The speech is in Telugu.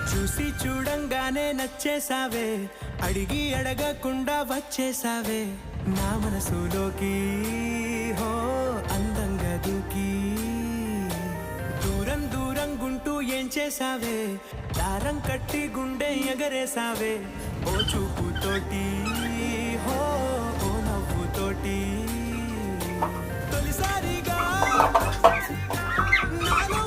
చూసి చూడంగానే నచ్చేసావే, అడిగి అడగకుండా వచ్చేసావే నా మనసులోకి. హో అందంగా దూకి దూరం దూరం గుంటూ ఏం చేసావే, దారం కట్టి గుండె ఎగరేసావే ఓ చూపుతోటి. హో ఓ నవ్వుతోటి తొలిసారిగా నాలో